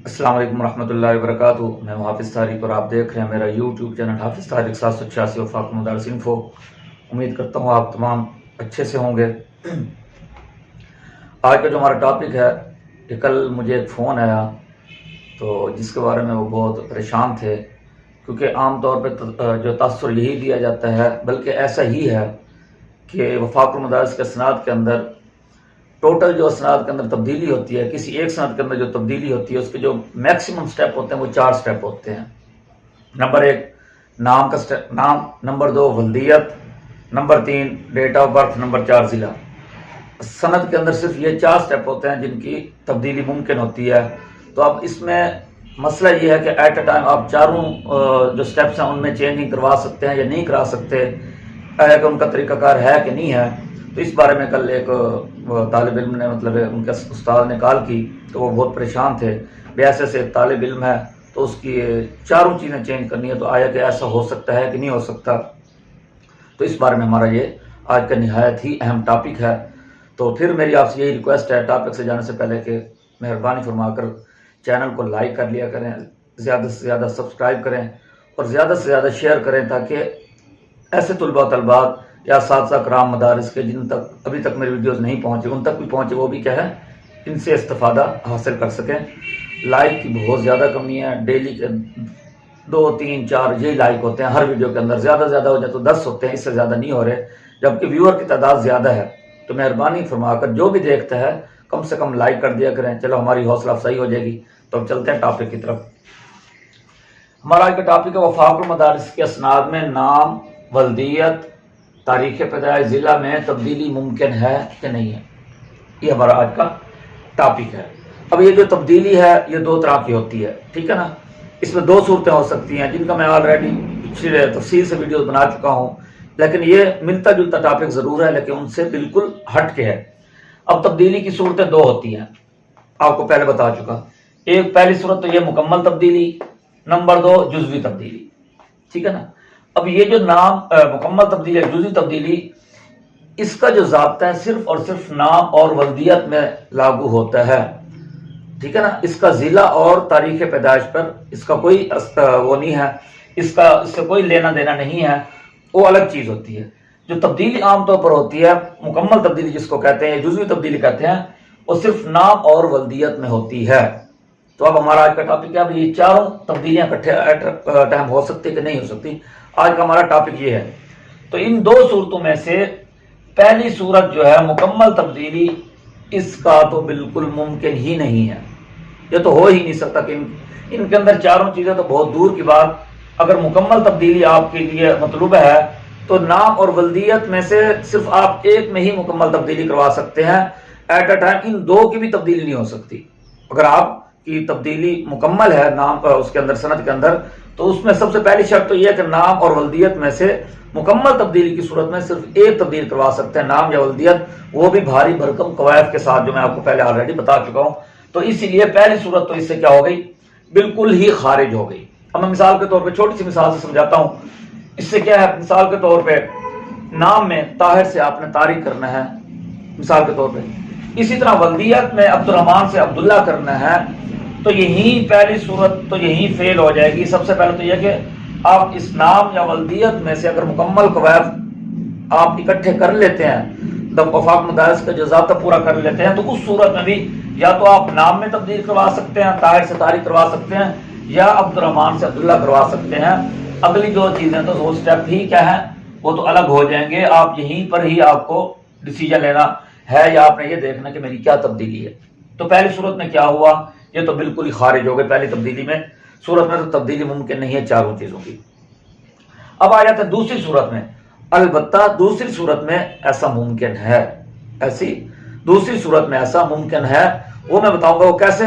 السلام علیکم ورحمۃ اللہ وبرکاتہ۔ میں ہوں حافظ طارق اور آپ دیکھ رہے ہیں میرا یوٹیوب چینل حافظ طارق 786 وفاق مدارس انفو۔ امید کرتا ہوں آپ تمام اچھے سے ہوں گے۔ آج کا جو ہمارا ٹاپک ہے کہ کل مجھے ایک فون آیا تو جس کے بارے میں وہ بہت پریشان تھے، کیونکہ عام طور پہ جو تاثر یہی دیا جاتا ہے، بلکہ ایسا ہی ہے کہ وفاق المدارس کے اسناد کے اندر ٹوٹل جو اسناد کے اندر تبدیلی ہوتی ہے، کسی ایک سند کے اندر جو تبدیلی ہوتی ہے، اس کے جو میکسیمم سٹیپ ہوتے ہیں وہ 4 سٹیپ ہوتے ہیں۔ نمبر 1 نام کا سٹیپ، نام، نمبر 2 ولدیت، number 3 date of birth, number 4 ضلع۔ سند کے اندر صرف یہ 4 سٹیپ ہوتے ہیں جن کی تبدیلی ممکن ہوتی ہے۔ تو اب اس میں مسئلہ یہ ہے کہ ایٹ اے ٹائم آپ چاروں جو سٹیپس ہیں ان میں چینجنگ کروا سکتے ہیں یا نہیں کرا سکتے، کہ ان کا طریقہ کار ہے کہ نہیں ہے۔ تو اس بارے میں کل ایک طالب علم نے ان کے استاد نے کال کی تو وہ بہت پریشان تھے، ایسے سے ایک طالب علم ہے تو اس کی چاروں چیزیں چینج کرنی ہے، تو آیا کہ ایسا ہو سکتا ہے کہ نہیں ہو سکتا۔ تو اس بارے میں ہمارا یہ آج کا نہایت ہی اہم ٹاپک ہے۔ تو پھر میری آپ سے یہی ریکویسٹ ہے ٹاپک سے جانے سے پہلے کہ مہربانی فرما کر چینل کو لائک کر لیا کریں، زیادہ سے زیادہ سبسکرائب کریں اور زیادہ سے زیادہ شیئر کریں، تاکہ ایسے طلباء یا اساتذہ کرام مدارس کے جن تک ابھی تک میری ویڈیوز نہیں پہنچے ان تک بھی پہنچے، وہ بھی کیا ہے ان سے استفادہ حاصل کر سکیں۔ لائک کی بہت زیادہ کمی ہے، ڈیلی کے 2 3 4 یہی لائک ہوتے ہیں ہر ویڈیو کے اندر، زیادہ ہو جائے تو 10 ہوتے ہیں، اس سے زیادہ نہیں ہو رہے، جبکہ ویور کی تعداد زیادہ ہے۔ تو مہربانی فرما کر جو بھی دیکھتا ہے کم سے کم لائک کر دیا کریں۔ چلو ہماری حوصلہ افزائی ہو جائے گی۔ تو اب چلتے ہیں ٹاپک کی طرف۔ ہمارا آج کا ٹاپک ہے وفاق المدارس کے اسناد میں نام، ولدیت، تاریخ پیدائش، ضلع میں تبدیلی ممکن ہے کہ نہیں ہے۔ یہ ہمارا آج کا ٹاپک ہے۔ اب یہ جو تبدیلی ہے یہ 2 طرح کی ہوتی ہے، ٹھیک ہے نا۔ اس میں 2 صورتیں ہو سکتی ہیں جن کا میں آلریڈی پچھلے تفصیل سے ویڈیوز بنا چکا ہوں، لیکن یہ ملتا جلتا ٹاپک ضرور ہے لیکن ان سے بالکل ہٹ کے ہے۔ اب تبدیلی کی صورتیں 2 ہوتی ہیں، آپ کو پہلے بتا چکا۔ ایک پہلی صورت تو یہ مکمل تبدیلی، نمبر 2 جزوی تبدیلی، ٹھیک ہے نا۔ اب یہ جو نام مکمل تبدیلی ہے، جزوی تبدیلی، اس کا جو ضابطہ ہے صرف اور صرف نام اور ولدیت میں لاگو ہوتا ہے، ٹھیک ہے نا۔ اس کا ضلع اور تاریخ پیدائش پر اس کا کوئی وہ نہیں ہے، اس سے کوئی لینا دینا نہیں ہے، وہ الگ چیز ہوتی ہے۔ جو تبدیلی عام طور پر ہوتی ہے، مکمل تبدیلی جس کو کہتے ہیں، جزوی تبدیلی کہتے ہیں، وہ صرف نام اور ولدیت میں ہوتی ہے۔ تو اب ہمارا آج کا ٹاپک ہے، اب یہ چاروں تبدیلیاں اکٹھے ٹائم ہو سکتی کہ نہیں ہو سکتی، آج کا ہمارا ٹاپک یہ ہے۔ تو ان 2 صورتوں میں سے پہلی صورت جو ہے مکمل تبدیلی، اس کا تو بالکل ممکن ہی نہیں ہے، یہ تو ہو ہی نہیں سکتا کہ ان کے اندر چاروں چیزیں تو بہت دور کی بات۔ اگر مکمل تبدیلی آپ کے لیے مطلوب ہے تو نام اور ولدیت میں سے صرف آپ ایک میں ہی مکمل تبدیلی کروا سکتے ہیں، ایٹ اے ٹائم ان 2 کی بھی تبدیلی نہیں ہو سکتی۔ اگر آپ کی تبدیلی مکمل ہے نام اس کے اندر، سند کے اندر، تو اس میں سب سے پہلی شرط تو یہ ہے کہ نام اور ولدیت میں سے مکمل تبدیلی کی صورت میں صرف ایک تبدیل کروا سکتے ہیں، نام یا ولدیت، وہ بھی بھاری بھرکم قواعد کے ساتھ، جو میں آپ کو پہلے آلریڈی بتا چکا ہوں۔ تو اسی لیے پہلی صورت تو اس سے کیا ہو گئی، بالکل ہی خارج ہو گئی۔ اب میں مثال کے طور پہ چھوٹی سی مثال سے سمجھاتا ہوں۔ اس سے کیا ہے، مثال کے طور پہ نام میں طاہر سے آپ نے طارق کرنا ہے، مثال کے طور پہ۔ اسی طرح ولدیت میں عبد الرحمن سے عبداللہ کرنا ہے، تو یہی پہلی صورت تو یہی فیل ہو جائے گی۔ سب سے پہلے تو یہ کہ آپ اس نام یا ولدیت میں سے اگر مکمل قواعد آپ اکٹھے کر لیتے ہیں، وفاق مدارس کا جو ضابطہ پورا کر لیتے ہیں، تو اس صورت میں بھی یا تو آپ نام میں تبدیل کروا سکتے ہیں، طاہر سے طارق کروا سکتے ہیں، یا عبد الرحمن سے عبداللہ کروا سکتے ہیں۔ اگلی 2 چیزیں تو وہ سٹیپ ہی کیا ہے، وہ تو الگ ہو جائیں گے۔ آپ یہیں پر ہی آپ کو ڈیسیجن لینا ہے، یا آپ نے یہ دیکھنا کہ میری کیا تبدیلی ہے۔ تو پہلی صورت میں کیا ہوا، یہ تو بالکل ہی خارج ہو گئے۔ پہلی تبدیلی میں صورت میں تو تبدیلی ممکن نہیں ہے چاروں چیزوں کی۔ اب آ جاتا ہے دوسری صورت میں۔ البتہ دوسری صورت میں ایسا ممکن ہے، ایسی دوسری صورت میں ایسا ممکن ہے، وہ میں بتاؤں گا وہ کیسے۔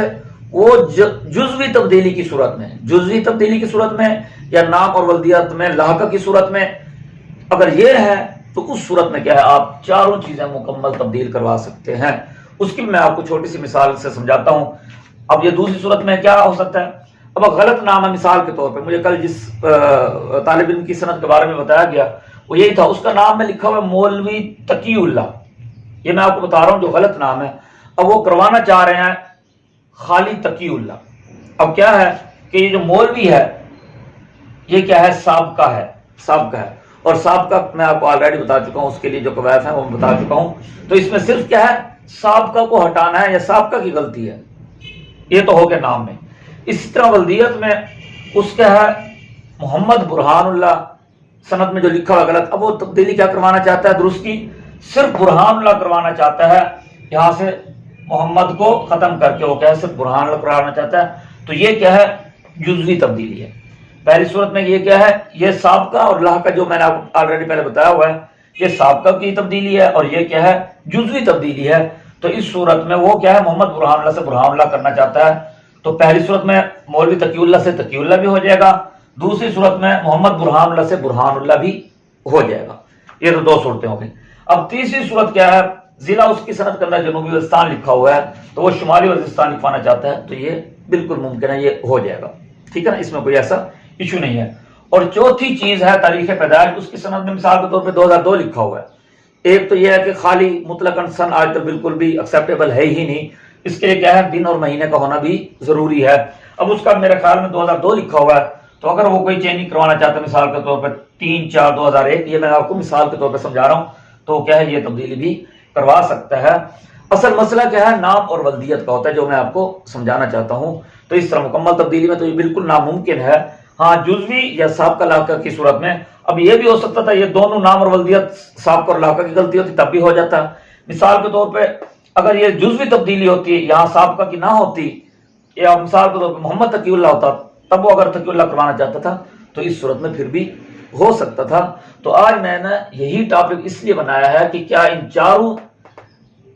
وہ جزوی تبدیلی کی صورت میں، جزوی تبدیلی کی صورت میں، یا نام اور ولدیت میں لاحقہ کی صورت میں اگر یہ ہے، تو اس صورت میں کیا ہے، آپ چاروں چیزیں مکمل تبدیل کروا سکتے ہیں۔ اس کی میں آپ کو چھوٹی سی مثال سے سمجھاتا ہوں۔ اب یہ دوسری صورت میں کیا ہو سکتا ہے، اب غلط نام ہے، مثال کے طور پہ مجھے کل جس طالب علم کی سند کے بارے میں بتایا گیا وہ یہی تھا، اس کا نام میں لکھا ہوا ہے مولوی تقی اللہ، یہ میں آپ کو بتا رہا ہوں جو غلط نام ہے۔ اب وہ کروانا چاہ رہے ہیں خالی تقی اللہ، اب کیا ہے کہ یہ جو مولوی ہے یہ کیا ہے؟ سابقہ ہے، سابقہ ہے، اور سابقہ میں آپ کو آلریڈی بتا چکا ہوں، اس کے لیے جو قواعد ہیں وہ میں بتا چکا ہوں. تو اس میں صرف کیا ہے؟ سابقہ کو ہٹانا ہے، یا سابقہ کی غلطی ہے، یہ تو ہو گیا نام میں. اسی طرح ولدیت میں اس کا ہے محمد برہان اللہ، سند میں جو لکھا ہوا غلط، اب وہ تبدیلی کیا کروانا چاہتا ہے؟ درست کی صرف برہان اللہ کروانا چاہتا ہے، یہاں سے محمد کو ختم کر کے وہ کیا ہے؟ صرف برہان اللہ کروانا چاہتا ہے. تو یہ کیا ہے؟ جزوی تبدیلی ہے. پہلی صورت میں یہ کیا ہے؟ یہ سابقہ اور لاحقہ جو میں نے آپ کو آلریڈی پہلے بتایا ہوا ہے، یہ سابقہ کی تبدیلی ہے اور یہ کیا ہے؟ جزوی تبدیلی ہے. تو اس صورت میں وہ کیا ہے؟ محمد برہان اللہ سے برہان اللہ کرنا چاہتا ہے. تو پہلی صورت میں مولوی تقی اللہ سے تقی اللہ بھی ہو جائے گا، دوسری صورت میں محمد برہان اللہ سے برہان اللہ بھی ہو جائے گا. یہ تو دو صورتیں ہو گئی. اب تیسری صورت کیا ہے؟ ضلع اس کی صنعت کے اندر جنوبی وزیرستان لکھا ہوا ہے تو وہ شمالی وزیرستان لکھوانا چاہتا ہے، تو یہ بالکل ممکن ہے، یہ ہو جائے گا. ٹھیک ہے نا، اس میں کوئی ایسا ایشو نہیں ہے. اور چوتھی چیز ہے تاریخ پیدائش. اس کی سند میں مثال کے طور پہ 2002 لکھا ہوا ہے. ایک تو یہ ہے کہ خالی مطلقاً سن آج تک بالکل بھی ایکسیپٹیبل ہے ہی نہیں، اس کے لیے کیا ہے؟ دن اور مہینے کا ہونا بھی ضروری ہے. اب اس کا میرے خیال میں 2002 لکھا ہوا ہے، تو اگر وہ کوئی چینجنگ کروانا چاہتا ہے مثال کے طور پہ 3/4/2001، یہ میں آپ کو مثال کے طور پہ سمجھا رہا ہوں، تو کیا ہے؟ یہ تبدیلی بھی کروا سکتا ہے. اصل مسئلہ کیا ہے؟ نام اور ولدیت کا ہوتا ہے، جو میں آپ کو سمجھانا چاہتا ہوں. تو اس طرح مکمل تبدیلی میں تو یہ بالکل ناممکن ہے. ہاں جزوی یا سابقہ لاحقہ کی صورت میں اب یہ بھی ہو سکتا تھا، یہ دونوں نام اور ولدیت سابقہ اور لاحقہ کی غلطی ہوتی تب بھی ہو جاتا. مثال کے طور پہ اگر یہ جزوی تبدیلی ہوتی، یہاں سابقہ کی نہ ہوتی، یا مثال کے طور پہ محمد تقی اللہ ہوتا، تب وہ اگر تقی اللہ کروانا چاہتا تھا تو اس صورت میں پھر بھی ہو سکتا تھا. تو آج میں نے یہی ٹاپک اس لیے بنایا ہے کہ کیا ان چاروں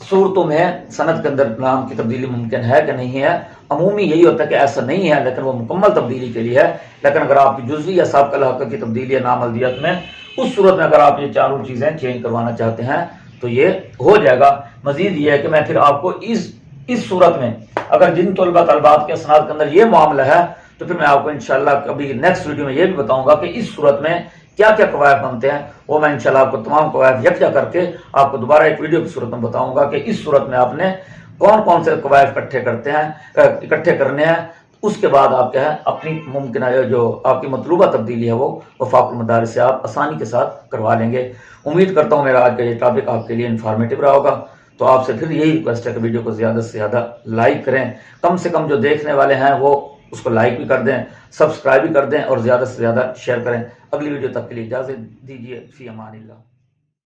صورتوں میں سند کے اندر نام کی تبدیلی ممکن ہے کہ نہیں ہے. عمومی یہی ہوتا ہے کہ ایسا نہیں ہے، لیکن وہ مکمل تبدیلی کے لیے ہے. لیکن اگر آپ کی جزوی یا سابقہ لاحقہ کی تبدیلی ہے نام ولدیت میں، اس صورت میں اگر آپ یہ چاروں چیزیں چینج کروانا چاہتے ہیں تو یہ ہو جائے گا. مزید یہ ہے کہ میں پھر آپ کو اس صورت میں اگر جن طلبات کے اسناد کے اندر یہ معاملہ ہے تو پھر میں آپ کو انشاءاللہ کبھی نیکسٹ ویڈیو میں یہ بھی بتاؤں گا کہ اس صورت میں کیا کیا قواعد بنتے ہیں. وہ میں انشاءاللہ آپ کو تمام قواعد یکجا کر کے آپ کو دوبارہ ایک ویڈیو کی صورت میں بتاؤں گا کہ اس صورت میں آپ نے کون کون سے قواعد اکٹھے کرنے ہیں. اس کے بعد آپ کیا ہے اپنی ممکنہ جو آپ کی مطلوبہ تبدیلی ہے وہ وفاق المدارس سے آپ آسانی کے ساتھ کروا لیں گے. امید کرتا ہوں میرا آج کا یہ ٹاپک آپ کے لیے انفارمیٹو رہا ہوگا. تو آپ سے پھر یہی ریکویسٹ ہے کہ ویڈیو کو زیادہ سے زیادہ لائک کریں، کم سے کم جو دیکھنے والے ہیں وہ اس کو لائک بھی کر دیں، سبسکرائب بھی کر دیں اور زیادہ سے زیادہ شیئر کریں. اگلی ویڈیو تک کے لیے اجازت دیجیے. فی امان اللہ.